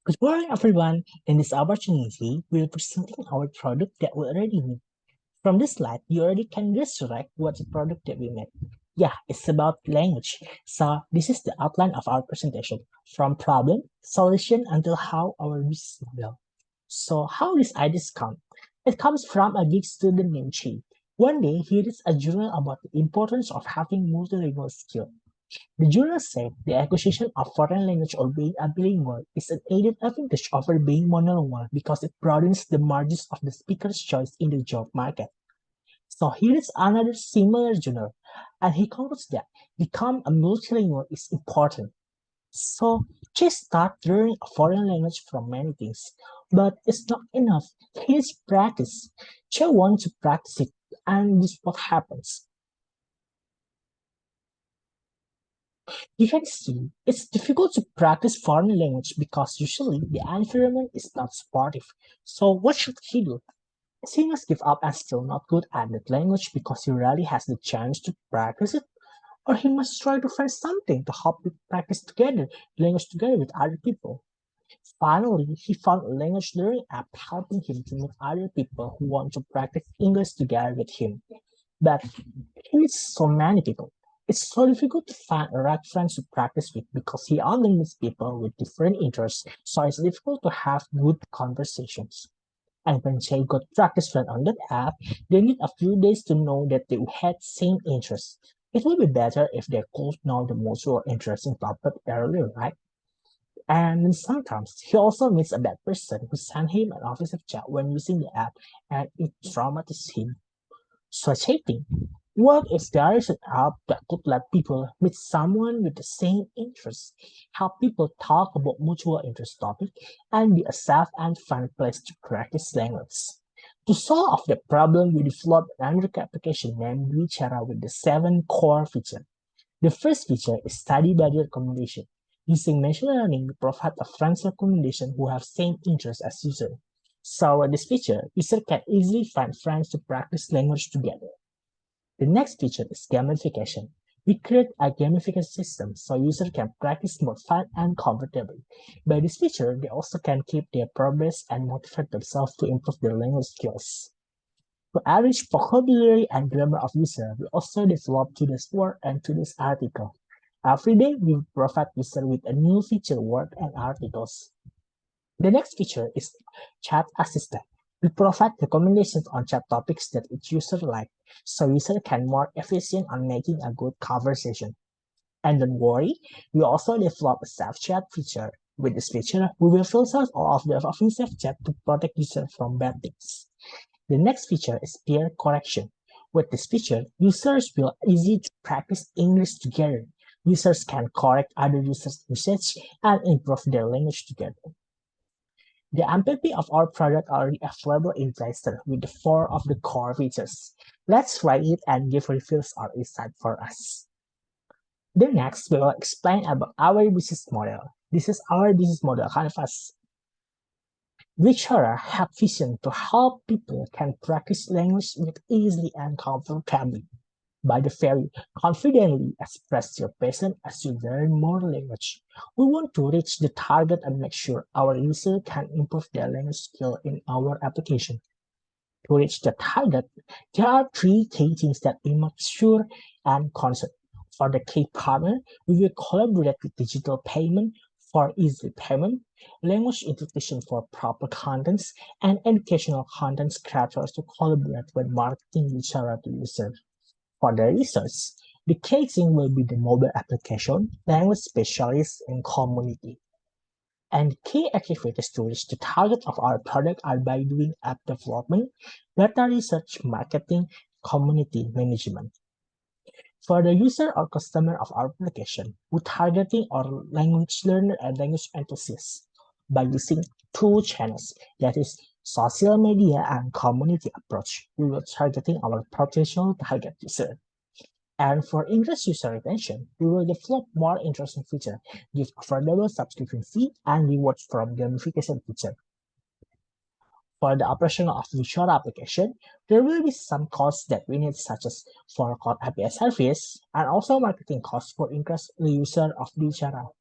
Good morning, everyone. In this opportunity, we're presenting our product that we already made. From this slide, you already can resurrect what's the product that we made. Yeah, it's about language. So this is the outline of our presentation, from problem, solution, until how our business model. So how these ideas come? It comes from a big student named Chi. One day, he reads a journal about the importance of having multilingual skill. The journal said the acquisition of foreign language or being a bilingual is an added advantage over being monolingual because it broadens the margins of the speaker's choice in the job market. So here is another similar journal, and he concludes that become a multilingual is important. So just start learning a foreign language from many things, but it's not enough. Here's practice. Che wants to practice it, and this is what happens. You can see it's difficult to practice foreign language because usually the environment is not supportive. So what should he do? Is he must give up and still not good at that language because he rarely has the chance to practice it? Or he must try to find something to help him practice together, language together with other people. Finally, he found a language learning app helping him to meet other people who want to practice English together with him. But he meets so many people. It's so difficult to find a right friends to practice with because he only meets people with different interests, so it's difficult to have good conversations. And when they got practice friend on that app, they need a few days to know that they had same interests. It would be better if they could know the mutual interest in topic earlier, right? And sometimes he also meets a bad person who sent him an offensive chat when using the app and it traumatized him. So I think, what if there is an app that could let people meet someone with the same interests, help people talk about mutual interest topics, and be a safe and fun place to practice language? To solve the problem, we developed an Android application named Wichara with the 7 core features. The first feature is study buddy recommendation. Using machine learning, we provide a friend's recommendation who have same interests as user. So with this feature, user can easily find friends to practice language together. The next feature is gamification. We create a gamification system so users can practice more fun and comfortably. By this feature, they also can keep their progress and motivate themselves to improve their language skills. To enrich vocabulary and grammar of users, we also develop today's word and today's article. Every day, we provide users with a new feature word and articles. The next feature is Chat Assistant. We provide recommendations on chat topics that each user like, so user can more efficient on making a good conversation. And don't worry, we also develop a safe chat feature. With this feature, we will filter all of the offensive chat to protect users from bad things. The next feature is peer correction. With this feature, users will easy to practice English together. Users can correct other users' usage and improve their language together. The MPP of our product already available in Play Store with the 4 of the core features. Let's try it and give reviews or insight for us. The next, we will explain about our business model. This is our business model canvas. Wichara have vision to help people can practice language with easily and comfortably. By the very confidently express your passion as you learn more language. We want to reach the target and make sure our user can improve their language skill in our application. To reach the target, there are 3 key things that we must sure and consider. For the key partner, we will collaborate with digital payment for easy payment, language interpretation for proper contents, and educational content creators to collaborate when marketing each other to users. For the research, the casing will be the mobile application, language specialists, and community. And key activities to reach the target of our product are by doing app development, data research, marketing, community management. For the user or customer of our application, we're targeting our language learner and language enthusiasts by using 2 channels, that is social media and community approach. We will targeting our potential target user. And for English user retention, we will develop more interesting features, give affordable subscription fee, and rewards from gamification feature. For the operation of the short application, there will be some costs that we need, such as for code API service, and also marketing costs for increase the user of the channel.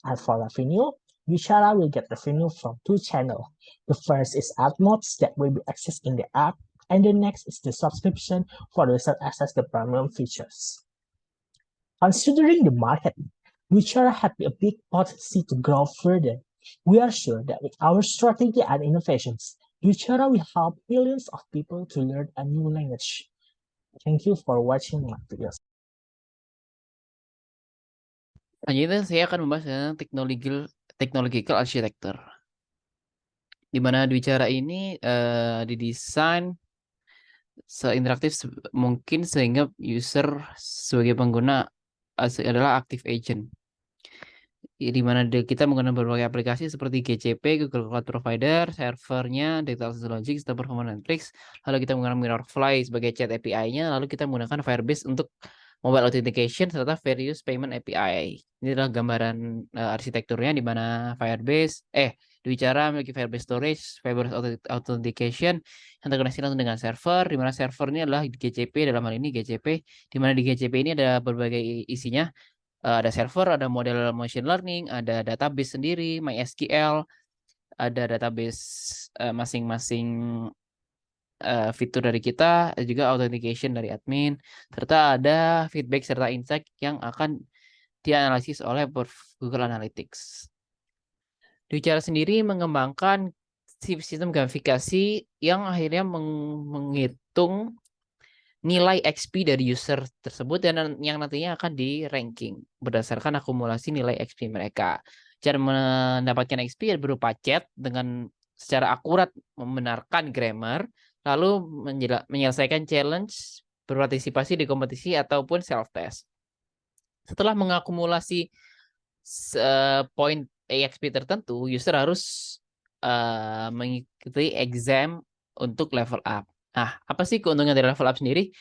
And for revenue, Bicara will get revenue from two channels. The first is ad mods that will be accessed in the app, and the next is the subscription for those that access the premium features. Considering the market, Bicara has a big potency to grow further. We are sure that with our strategy and innovations, Bicara will help millions of people to learn a new language. Thank you for watching my videos. Selanjutnya saya akan membahas tentang technological architecture. Di mana Bicara ini didesain seinteraktif mungkin sehingga user sebagai pengguna adalah active agent. Di mana kita menggunakan berbagai aplikasi seperti GCP, Google Cloud Provider, servernya, Data Logic, System Performance Matrix, lalu kita menggunakan Mirrorfly sebagai chat API-nya, lalu kita menggunakan Firebase untuk mobile authentication serta various payment API. Ini adalah gambaran arsitekturnya di mana Firebase, Bicara memiliki Firebase Storage, Firebase Authentication yang terkoneksi langsung dengan server, di mana servernya adalah GCP, dalam hal ini GCP, di mana di GCP ini ada berbagai isinya. Ada server, ada model machine learning, ada database sendiri, MySQL, ada database masing-masing fitur dari kita, juga authentication dari admin, serta ada feedback serta insight yang akan dianalisis oleh Google Analytics. Bicara sendiri mengembangkan sistem gamifikasi yang akhirnya menghitung nilai XP dari user tersebut dan yang nantinya akan di ranking berdasarkan akumulasi nilai XP mereka. Cara mendapatkan XP berupa chat dengan secara akurat membenarkan grammar, lalu menyelesaikan challenge, berpartisipasi di kompetisi ataupun self-test. Setelah mengakumulasi poin EXP tertentu, user harus mengikuti exam untuk level up. Nah, apa sih keuntungan dari level up sendiri?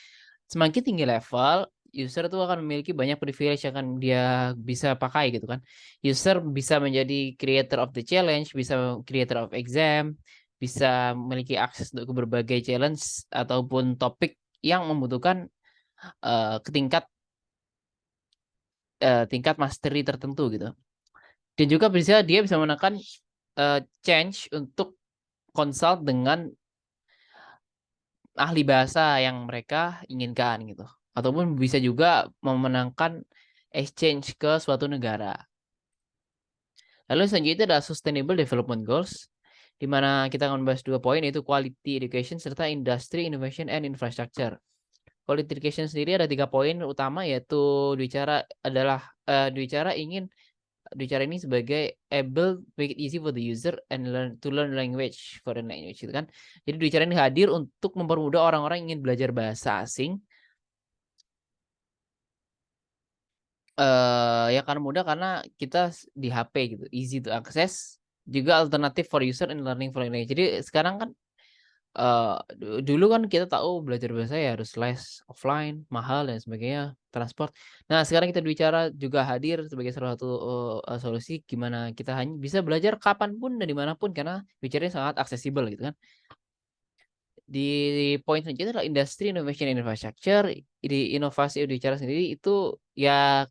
Semakin tinggi level, user tuh akan memiliki banyak privilege yang akan dia bisa pakai gitu kan. User bisa menjadi creator of the challenge, bisa creator of exam, bisa memiliki akses untuk berbagai challenge ataupun topik yang membutuhkan tingkat mastery tertentu gitu. Dan juga dia bisa menekan change untuk consult dengan ahli bahasa yang mereka inginkan gitu. Ataupun bisa juga memenangkan exchange ke suatu negara. Lalu selanjutnya adalah Sustainable Development Goals, di mana kita akan membahas 2 poin, yaitu Quality Education serta Industry Innovation and Infrastructure. Quality Education sendiri ada 3 poin utama, yaitu Bicara ini sebagai able make it easy for the user and learn language foreign language gitu kan. Jadi Bicara ini hadir untuk mempermudah orang-orang yang ingin belajar bahasa asing. Ya karena mudah karena kita di HP gitu, easy to access, juga alternatif for user in learning foreign language. Jadi sekarang kan dulu kan kita tahu belajar bahasa ya harus les offline, mahal dan sebagainya, transport. Nah, sekarang kita bicara juga hadir sebagai salah satu solusi gimana kita hanya bisa belajar kapanpun dan dimanapun karena bicaranya sangat aksesibel gitu kan. Di poin selanjutnya adalah industry innovation and infrastructure. Di inovasi bicara sendiri itu ya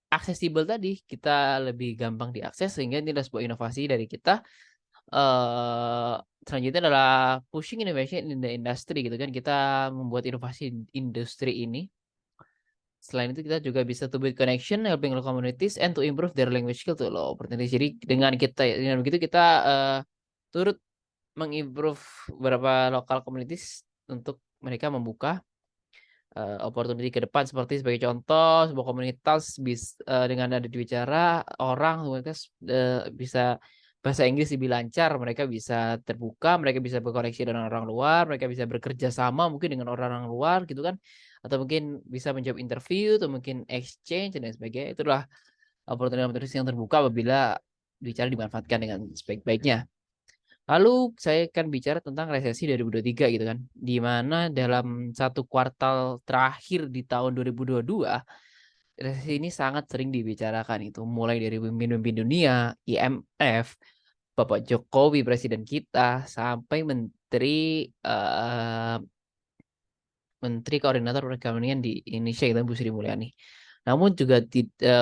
aksesibel tadi, kita lebih gampang diakses sehingga ini adalah sebuah inovasi dari kita. Selanjutnya adalah pushing innovation in the industry gitu kan, kita membuat inovasi industri ini. Selain itu kita juga bisa to build connection, helping local communities and to improve their language skill to low opportunity. Jadi dengan begitu kita turut mengimprove beberapa local communities untuk mereka membuka opportunity ke depan. Seperti sebagai contoh sebuah komunitas dengan ada Bicara, orang komunitas bisa bahasa Inggris lebih lancar, mereka bisa terbuka, mereka bisa berkoneksi dengan orang luar, mereka bisa bekerja sama mungkin dengan orang-orang luar gitu kan, atau mungkin bisa menjawab interview atau mungkin exchange dan sebagainya. Itulah opportunity yang terbuka apabila Bicara dimanfaatkan dengan sebaik-baiknya. Lalu saya akan bicara tentang resesi 2023 gitu kan, di mana dalam satu kuartal terakhir di tahun 2022, resesi ini sangat sering dibicarakan itu, mulai dari pemimpin dunia, IMF, Bapak Jokowi presiden kita, sampai Menteri Koordinator Perekonomian di Indonesia itu Bu Sri Mulyani. Namun juga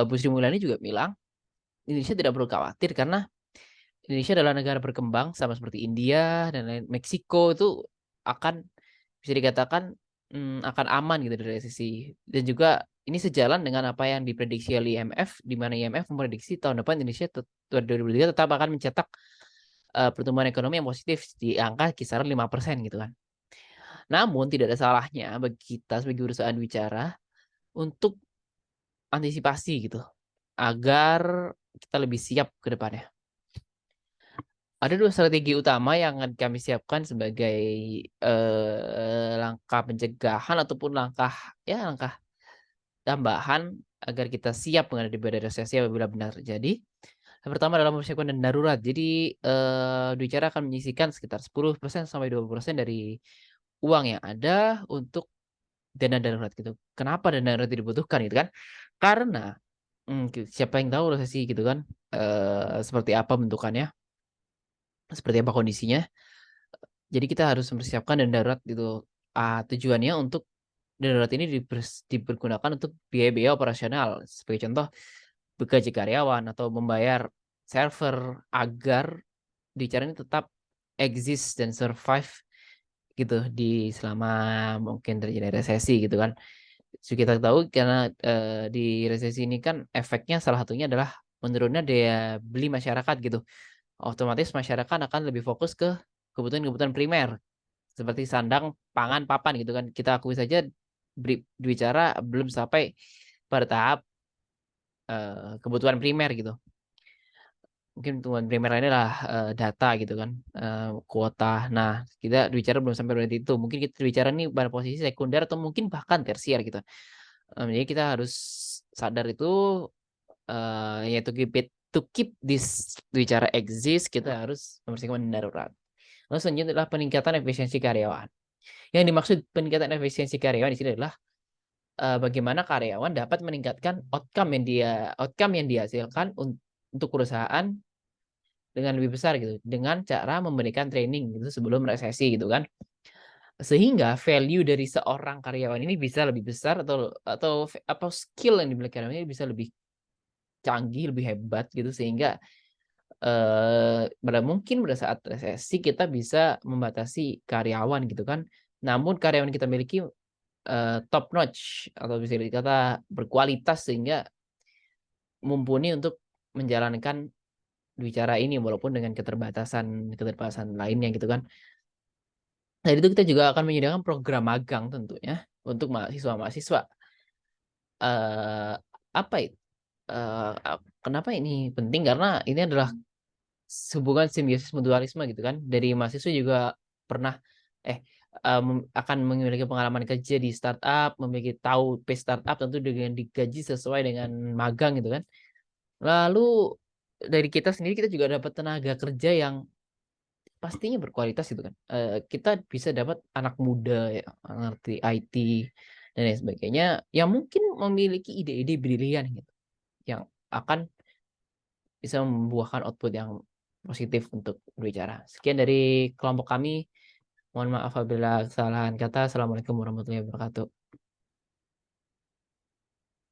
Bu Sri Mulyani juga bilang Indonesia tidak perlu khawatir karena Indonesia adalah negara berkembang sama seperti India dan lain Meksiko itu akan bisa dikatakan akan aman gitu dari resesi. Dan juga ini sejalan dengan apa yang diprediksi oleh IMF, di mana IMF memprediksi tahun depan Indonesia 2023 tetap akan mencetak pertumbuhan ekonomi yang positif di angka kisaran 5% gitu kan. Namun tidak ada salahnya bagi kita sebagai perusahaan bicara untuk antisipasi gitu agar kita lebih siap ke depannya. Ada dua strategi utama yang akan kami siapkan sebagai langkah pencegahan ataupun langkah tambahan agar kita siap menghadapi badai resesi apabila benar terjadi. Yang pertama adalah mempersiapkan dana darurat. Jadi bicara akan menyisihkan sekitar 10% sampai 20% dari uang yang ada untuk dana darurat gitu. Kenapa dana darurat dibutuhkan gitu kan? Karena siapa yang tahu resesi gitu kan, seperti apa bentukannya, seperti apa kondisinya. Jadi kita harus mempersiapkan dana darurat gitu. Tujuannya untuk dana darurat ini dipergunakan untuk biaya-biaya operasional. Sebagai contoh, gaji karyawan atau membayar server agar bicara ini tetap exist dan survive gitu di selama mungkin terjadi resesi gitu kan. So, kita tahu karena di resesi ini kan efeknya salah satunya adalah menurunnya daya beli masyarakat gitu. Otomatis masyarakat akan lebih fokus ke kebutuhan-kebutuhan primer seperti sandang, pangan, papan gitu kan. Kita akui saja bicara belum sampai pada tahap kebutuhan primer gitu. Mungkin kebutuhan primer lainnya adalah data gitu kan, kuota. Nah, kita bicara belum sampai pada itu. Mungkin kita bicara nih pada posisi sekunder atau mungkin bahkan tersier gitu. Jadi kita harus sadar itu ya to keep this bicara exist kita harus mempersiapkan darurat. Lalu selanjutnya adalah peningkatan efisiensi karyawan. Yang dimaksud peningkatan efisiensi karyawan di sini adalah bagaimana karyawan dapat meningkatkan outcome yang dihasilkan untuk perusahaan dengan lebih besar gitu, dengan cara memberikan training gitu sebelum resesi gitu kan. Sehingga value dari seorang karyawan ini bisa lebih besar atau skill yang dimiliki karyawan ini bisa lebih canggih, lebih hebat gitu sehingga mungkin pada saat resesi kita bisa membatasi karyawan gitu kan. Namun karyawan kita miliki top notch atau bisa dikata berkualitas sehingga mumpuni untuk menjalankan bicara ini walaupun dengan keterbatasan lainnya gitu kan. Dari itu kita juga akan menyediakan program magang tentunya untuk mahasiswa-mahasiswa. Eh apa itu? Kenapa ini penting? Karena ini adalah hubungan simbiosis mutualisme gitu kan. Dari mahasiswa juga pernah akan memiliki pengalaman kerja di startup, memiliki tahu pace startup tentu dengan digaji sesuai dengan magang gitu kan. Lalu dari kita sendiri kita juga dapat tenaga kerja yang pastinya berkualitas gitu kan. Kita bisa dapat anak muda ya, ngerti IT dan lain sebagainya yang mungkin memiliki ide-ide brilian gitu yang akan bisa membuahkan output yang positif untuk berbicara. Sekian dari kelompok kami. Mohon maaf apabila kesalahan kata. Assalamualaikum warahmatullahi wabarakatuh.